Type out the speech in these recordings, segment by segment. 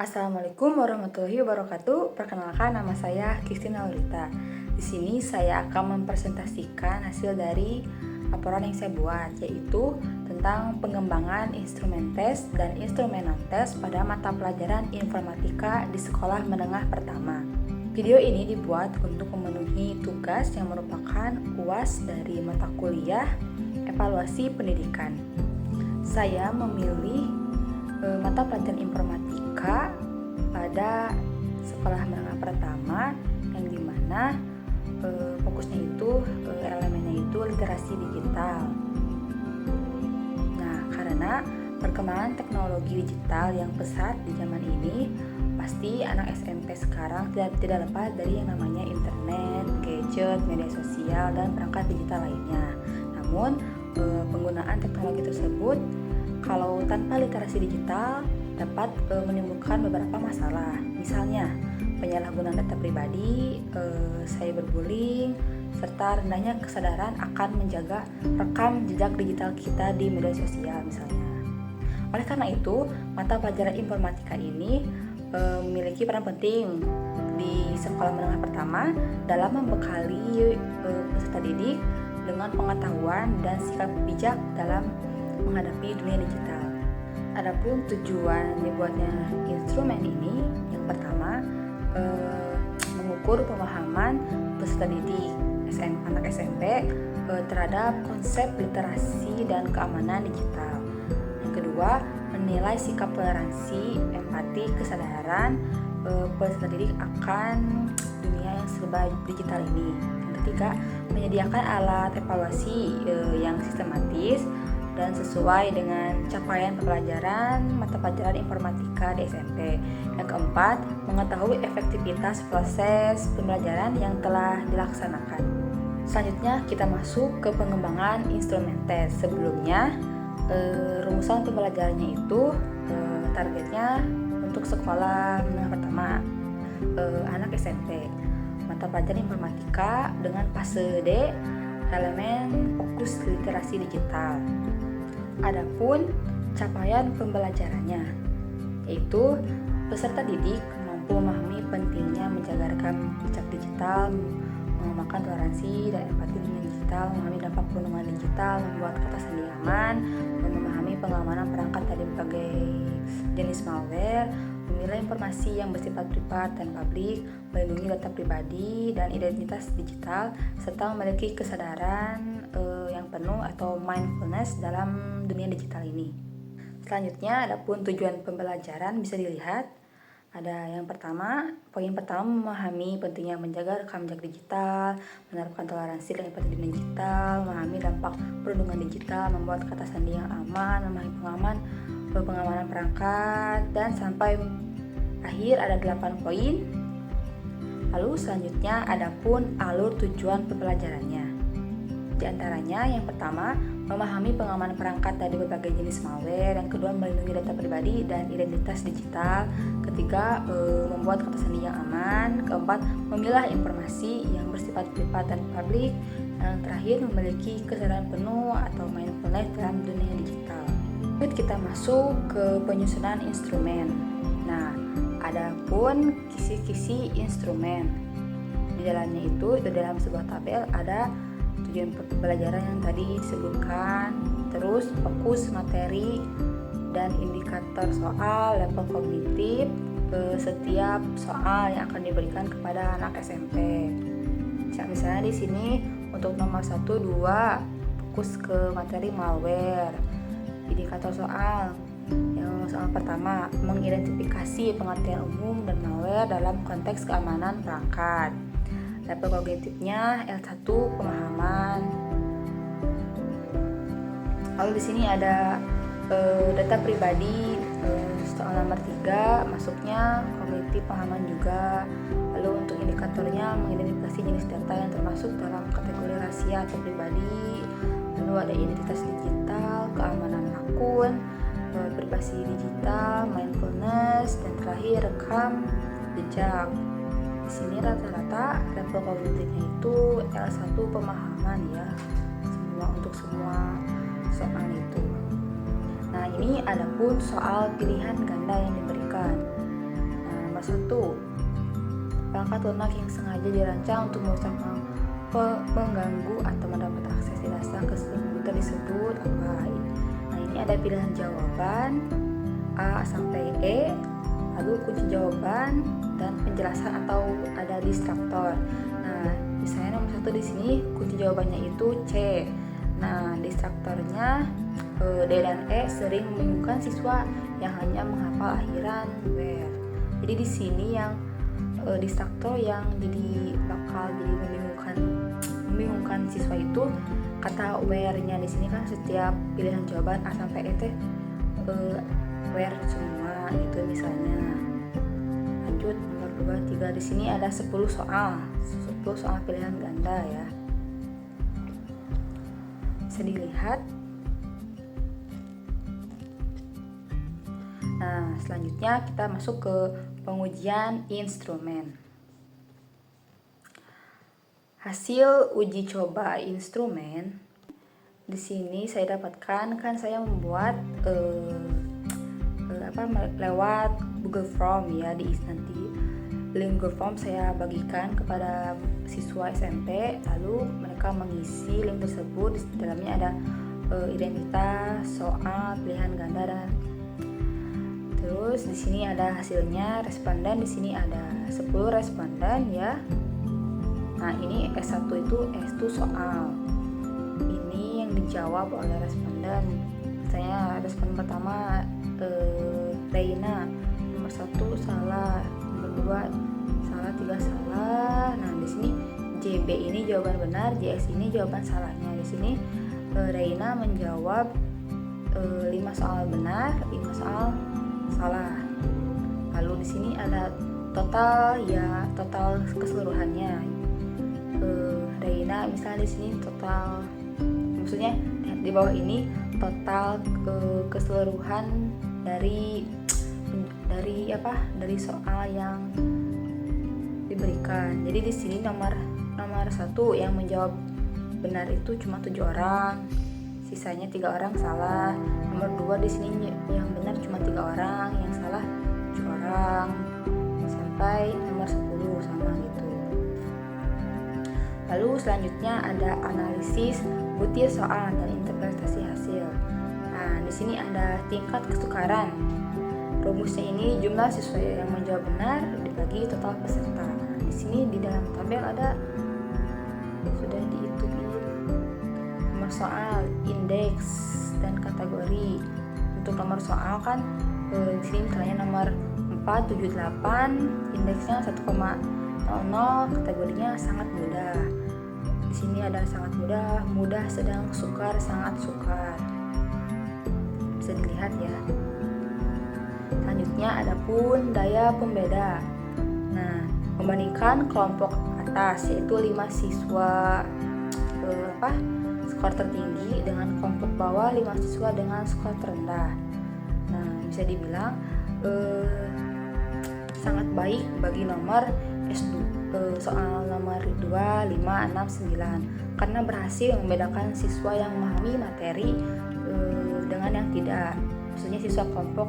Assalamualaikum warahmatullahi wabarakatuh. Perkenalkan, nama saya Kristina Lolita. Di sini saya akan mempresentasikan hasil dari laporan yang saya buat, yaitu tentang pengembangan instrumen tes dan instrumen non-tes pada mata pelajaran informatika di sekolah menengah pertama. Video ini dibuat untuk memenuhi tugas yang merupakan UAS dari mata kuliah evaluasi pendidikan. Saya memilih mata pelajaran informatika pada sekolah menengah pertama yang dimana fokusnya itu elemennya itu literasi digital. Nah, karena perkembangan teknologi digital yang pesat di zaman ini, pasti anak SMP sekarang tidak lepas dari yang namanya internet, gadget, media sosial, dan perangkat digital lainnya. Namun penggunaan teknologi tersebut kalau tanpa literasi digital dapat menimbulkan beberapa masalah. Misalnya, penyalahgunaan data pribadi, cyberbullying, serta rendahnya kesadaran akan menjaga rekam jejak digital kita di media sosial misalnya. Oleh karena itu, mata pelajaran informatika ini memiliki peran penting di sekolah menengah pertama dalam membekali peserta didik dengan pengetahuan dan sikap bijak dalam menghadapi dunia digital. Adapun tujuan dibuatnya instrumen ini, yang pertama mengukur pemahaman peserta didik anak SMP terhadap konsep literasi dan keamanan digital. Yang kedua, menilai sikap toleransi, empati, kesadaran peserta didik akan dunia yang serba digital ini. Yang ketiga, menyediakan alat evaluasi yang sistematis dan sesuai dengan capaian pembelajaran mata pelajaran informatika di SMP. Yang keempat, mengetahui efektivitas proses pembelajaran yang telah dilaksanakan. Selanjutnya kita masuk ke pengembangan instrumen tes. Sebelumnya, rumusan pembelajarannya itu targetnya untuk sekolah menengah pertama anak SMP. Mata pelajaran informatika dengan fase D, elemen fokus literasi digital. Adapun capaian pembelajarannya, yaitu peserta didik mampu memahami pentingnya menjaga rekam jejak digital, mengamalkan toleransi dan empati dengan digital, memahami dampak perlindungan digital, membuat kata sandi aman, dan memahami pengamanan perangkat dari berbagai jenis malware, menilai informasi yang bersifat privat dan publik, melindungi data pribadi dan identitas digital, serta memiliki kesadaran yang penuh atau mindfulness dalam dunia digital ini. Selanjutnya, adapun tujuan pembelajaran bisa dilihat. Ada yang pertama, poin pertama, memahami pentingnya menjaga rekam jejak digital, menerapkan toleransi dan empati digital, memahami dampak perlindungan digital, membuat kata sandi yang aman, memahami pengamanan perangkat, dan sampai akhir ada 8 poin. Lalu selanjutnya adapun alur tujuan pembelajarannya. Di antaranya yang pertama, memahami pengamanan perangkat dari berbagai jenis malware. Yang kedua, melindungi data pribadi dan identitas digital. Ketiga, membuat kata sandi yang aman. Keempat, memilah informasi yang bersifat privat dan publik. Yang terakhir, memiliki kesadaran penuh atau mindfulness dalam dunia digital. Kita masuk ke penyusunan instrumen. Nah, adapun kisi-kisi instrumen. Di dalamnya itu dalam sebuah tabel ada tujuan pembelajaran yang tadi disebutkan, terus fokus materi dan indikator soal level kognitif setiap soal yang akan diberikan kepada anak SMP. Misalnya di sini untuk nomor 1, 2 fokus ke materi malware. Indikator soal yang soal pertama, mengidentifikasi pengertian umum dan malware dalam konteks keamanan perangkat. Level kognitifnya L1, pemahaman. Lalu di sini ada data pribadi, soal nomor 3 masuknya kognitif pemahaman juga. Lalu untuk indikatornya mengidentifikasi jenis data yang termasuk dalam kategori rahasia atau pribadi. Lalu ada identitas digital, keamanan akun, privasi digital, mindfulness, dan terakhir rekam jejak. Di sini rata-rata level kognitifnya itu L1 pemahaman ya, untuk semua soal itu. Nah, ini adapun soal pilihan ganda yang diberikan. 1. Perangkat lunak yang sengaja dirancang untuk merusak, mengganggu atau mendapat akses tidak sah ke komputer disebut apa? Nah, ini ada pilihan jawaban A sampai E, lalu kunci jawaban dan penjelasan atau ada distraktor. Nah, misalnya nomor 1 di sini kunci jawabannya itu C. Nah, distraktornya D dan E sering membingungkan siswa yang hanya menghafal akhiran where. Jadi di sini yang distraktor yang jadi bakal jadi membingungkan siswa itu kata where-nya. Di sini kan setiap pilihan jawaban A sampai E teh where semua gitu misalnya. Lanjut nomor 2, 3 di sini ada 10 soal pilihan ganda ya. Bisa dilihat. Nah, selanjutnya kita masuk ke pengujian instrumen. Hasil uji coba instrumen di sini saya dapatkan, kan saya membuat lewat Google Form ya. Nanti link Google Form saya bagikan kepada siswa SMP, lalu mereka mengisi link tersebut. Di dalamnya ada identitas, soal, pilihan ganda, dan terus di sini ada hasilnya. Responden di sini ada 10 responden ya. Nah, ini S1 itu soal. Ini yang dijawab oleh responden. Misalnya responden pertama Reina, nomor 1 salah, nomor 2 salah, 3 salah. Nah, di sini JB ini jawaban benar, JS ini jawaban salahnya. Di sini Reina menjawab 5 soal benar, 5 soal salah. Lalu di sini ada total keseluruhannya. Reina misalnya di sini total, maksudnya di bawah ini total keseluruhan dari soal yang diberikan. Jadi di sini nomor 1 yang menjawab benar itu cuma 7 orang, sisanya 3 orang salah. Nomor 2 di sini yang benar cuma 3 orang, yang salah 7 orang, sampai nomor 10 sama gitu. Lalu selanjutnya ada analisis butir soal dan interpretasi hasil. Nah, di sini ada tingkat kesukaran. Rumusnya ini jumlah siswa yang menjawab benar dibagi total peserta. Nah, di sini di dalam tabel ada sudah dihitungin nomor soal, indeks, dan kategori. Untuk nomor soal kan di sini misalnya nomor 478, indeksnya 1,00, kategorinya sangat mudah. Di sini ada sangat mudah, mudah, sedang, sukar, sangat sukar. Bisa dilihat ya. Selanjutnya ada pun daya pembeda. Nah, membandingkan kelompok atas yaitu 5 siswa skor tertinggi dengan kelompok bawah 5 siswa dengan skor terendah. Nah, bisa dibilang sangat baik bagi nomor S2, soal nomor 2, 5, 6, 9 karena berhasil membedakan siswa yang memahami materi dengan yang tidak. Maksudnya siswa kelompok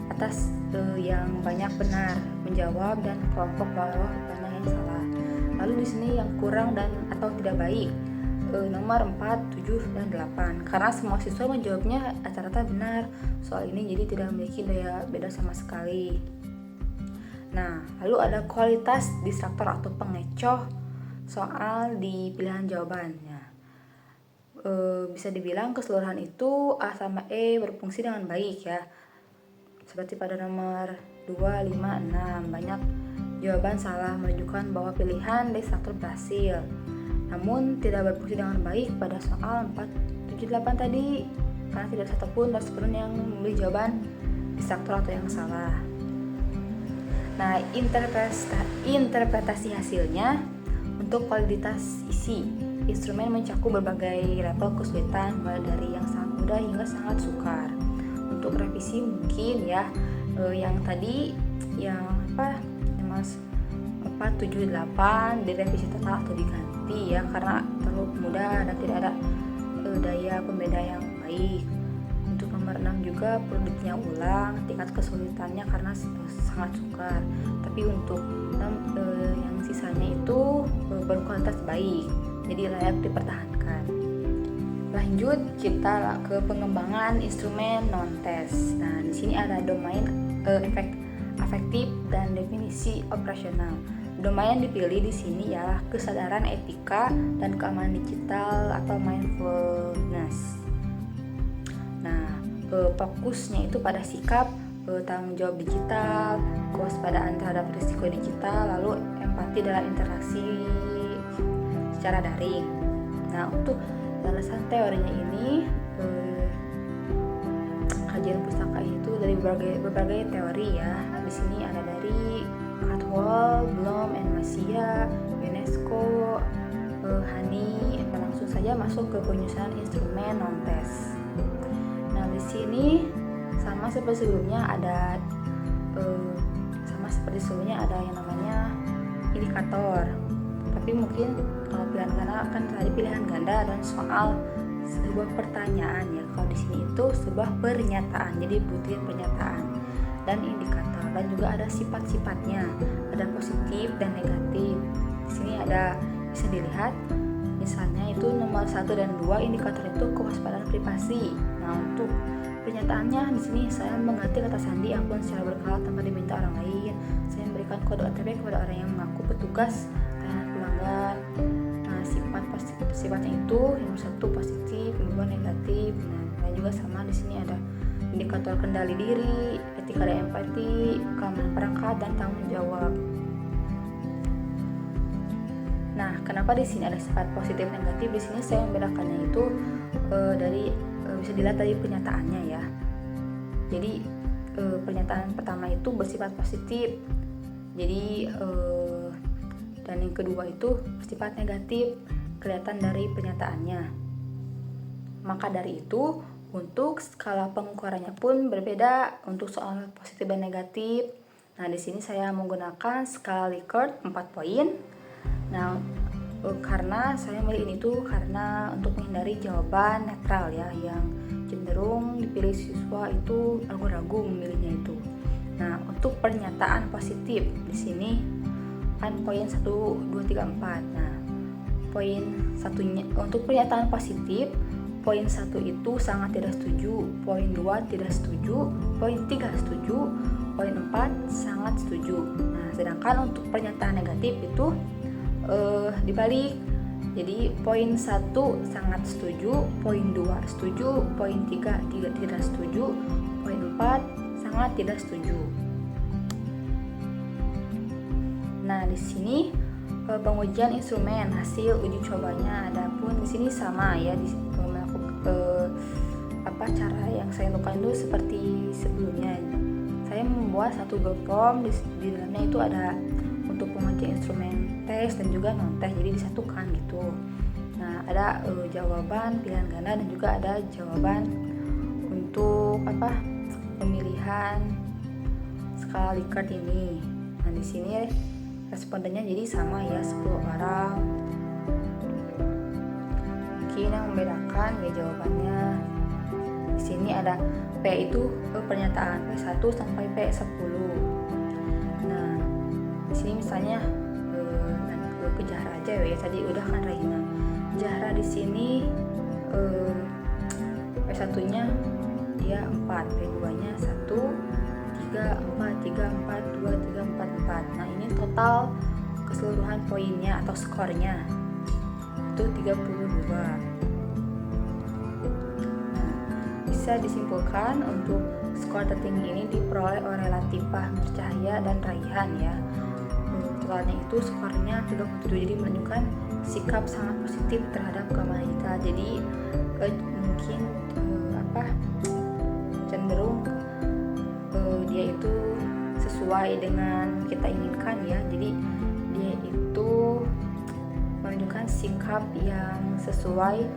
atas yang banyak benar menjawab dan kelompok bawah banyak yang salah. Lalu di sini yang kurang dan atau tidak baik nomor 4, 7, dan 8 karena semua siswa menjawabnya rata-rata benar soal ini, jadi tidak memiliki daya beda sama sekali. Nah, lalu ada kualitas distraktor atau pengecoh soal di pilihan jawabannya. Bisa dibilang keseluruhan itu A sama E berfungsi dengan baik ya. Seperti pada nomor 2, 5, 6 banyak jawaban salah menunjukkan bahwa pilihan distraktor berhasil. Namun tidak berfungsi dengan baik pada soal 4, 7, 8 tadi karena tidak satupun responden yang memilih jawaban distraktor atau yang salah. Nah, interpretasi hasilnya untuk kualitas isi. Instrumen mencakup berbagai level kesulitan mulai dari yang sangat mudah hingga sangat sukar. Untuk revisi mungkin ya yang tadi yang Mas 4, 7, 8 direvisi total atau diganti ya karena terlalu mudah dan tidak ada daya pembeda yang baik. Untuk nomor 6 juga perlu ditinjau ulang tingkat kesulitannya karena sangat sukar. Tapi tapi untuk yang sisanya itu berkualitas baik, jadi layak dipertahankan. Lanjut kita ke pengembangan instrumen non-tes. Nah, di sini ada domain afektif dan definisi operasional. Domain yang dipilih di sini ialah kesadaran etika dan keamanan digital atau mindfulness. Nah, fokusnya itu pada sikap tanggung jawab digital, kewaspadaan terhadap risiko digital, lalu empati dalam interaksi secara daring. Nah, untuk alasan teorinya ini, kajian pustaka itu dari berbagai teori ya. Di sini ada dari Caldwell, Bloom, and Masia, UNESCO, Hani. Langsung saja masuk ke penyusunan instrumen non-tes. Nah, di sini sama seperti sebelumnya ada yang namanya indikator. Tapi mungkin kalau pilihan ganda akan tadi pilihan ganda dan soal sebuah pertanyaan ya. Kalau di sini itu sebuah pernyataan, jadi butuhin pernyataan dan indikator, dan juga ada sifat-sifatnya, ada positif dan negatif. Di sini ada bisa dilihat, misalnya itu nomor 1 dan 2 indikator itu kewaspadaan privasi. Nah, untuk pernyataannya di sini saya mengganti kata sandi akun secara berkala tanpa diminta orang lain. Saya memberikan kode OTP kepada orang yang mengaku petugas tahanan pelanggan. Nah, sifatnya itu yang satu positif, yang kedua negatif. Nah, juga sama di sini ada indikator kendali diri, etika dan empati, keamanan perangkat dan tanggung jawab. Nah, kenapa di sini ada sifat positif dan negatif? Di sini saya membedakannya itu bisa dilihat dari pernyataannya ya. Jadi pernyataan pertama itu bersifat positif. Jadi dan yang kedua itu bersifat negatif, kelihatan dari pernyataannya. Maka dari itu untuk skala pengukurannya pun berbeda untuk soal positif dan negatif. Nah, di sini saya menggunakan skala Likert 4 poin. Nah, karena saya milih ini tuh karena untuk menghindari jawaban netral ya, yang cenderung dipilih siswa itu ragu-ragu memilihnya itu. Nah, untuk pernyataan positif di sini kan poin 1, 2, 3, 4. Nah, poin satunya untuk pernyataan positif, poin 1 itu sangat tidak setuju, poin 2 tidak setuju, poin 3 setuju, poin 4 sangat setuju. Nah, sedangkan untuk pernyataan negatif itu dibalik. Jadi poin 1 sangat setuju, poin 2 setuju, poin 3 tidak setuju, poin 4 sangat tidak setuju. Nah, di sini pengujian instrumen hasil uji cobanya, adapun di sini sama ya, di cara yang saya lakukan itu seperti sebelumnya. Saya membuat satu Google Form, di dalamnya itu ada untuk pengujian instrumen tes dan juga non tes, jadi disatukan gitu. Nah, ada jawaban pilihan ganda dan juga ada jawaban untuk pemilihan skala Likert ini. Nah, di sini respondennya jadi sama ya, 10 orang. Mungkin yang membedakan ya jawabannya. Di sini ada P itu pernyataan P1 sampai P10. Nah, di sini misalnya ke Zahra aja ya, tadi udah kan Raina. Zahra di sini P1-nya dia 4, P2-nya 1, 3, 4, 2, 3, 4. Nah, ini total keseluruhan poinnya atau skornya itu 32. Nah, bisa disimpulkan untuk skor tertinggi ini diperoleh oleh Latifah, Nurcahaya, dan Raihan ya. Totalnya itu skornya 37, jadi menunjukkan sikap sangat positif terhadap keamanan digital. Jadi mungkin cenderung dia itu sesuai dengan kita inginkan ya. Jadi dia itu menunjukkan sikap yang sesuai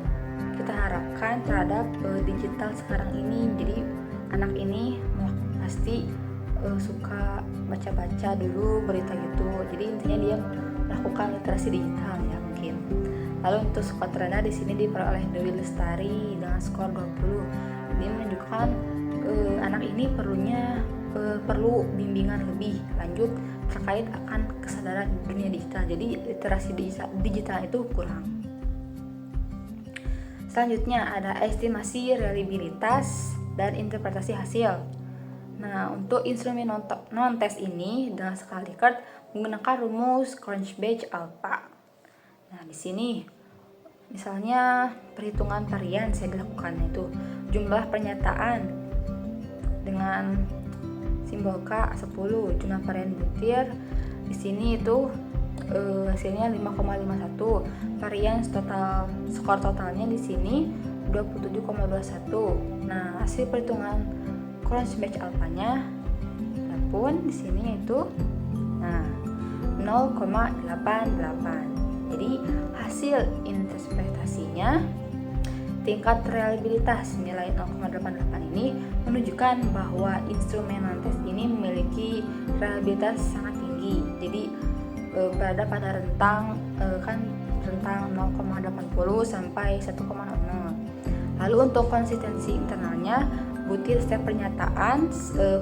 kita harapkan terhadap digital sekarang ini. Jadi anak ini pasti suka baca-baca dulu berita gitu. Jadi intinya dia melakukan literasi digital ya mungkin. Lalu untuk skor terendah di sini diperoleh Dewi Lestari dengan skor 20. Ini menunjukkan anak ini perlunya perlu bimbingan lebih lanjut terkait akan kesadaran dunia digital. Jadi literasi digital itu kurang. Selanjutnya ada estimasi reliabilitas dan interpretasi hasil. Nah, untuk instrumen non-test ini dengan skala Likert menggunakan rumus Cronbach-Alpha. Nah, di sini misalnya perhitungan varian saya dilakukan, itu jumlah pernyataan dengan simbol K10, jumlah varian butir di sini itu hasilnya 5,51, varian skor totalnya di sini 27,21. Nah, hasil perhitungan Cronbach-Alpha-nya pun di sini itu 0,88. Jadi hasil interpretasinya tingkat reliabilitas nilai 0,88 ini menunjukkan bahwa instrumen non-test ini memiliki reliabilitas sangat tinggi. Jadi berada pada rentang 0,80 sampai 1,00. Lalu untuk konsistensi internalnya, butir setiap pernyataan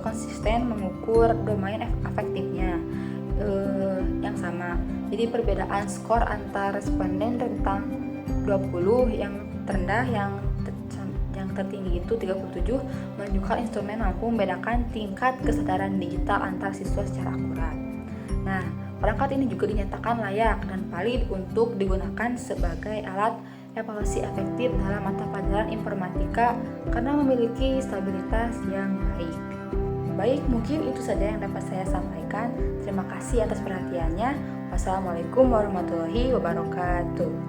konsisten mengukur domain efektifnya yang sama. Jadi perbedaan skor antar responden rentang 20 yang terendah yang tertinggi itu 37 menunjukkan instrumen mampu membedakan tingkat kesadaran digital antar siswa secara akurat. Nah, perangkat ini juga dinyatakan layak dan valid untuk digunakan sebagai alat evaluasi efektif dalam mata pelajaran informatika karena memiliki stabilitas yang baik. Baik, mungkin itu saja yang dapat saya sampaikan. Terima kasih atas perhatiannya. Wassalamualaikum warahmatullahi wabarakatuh.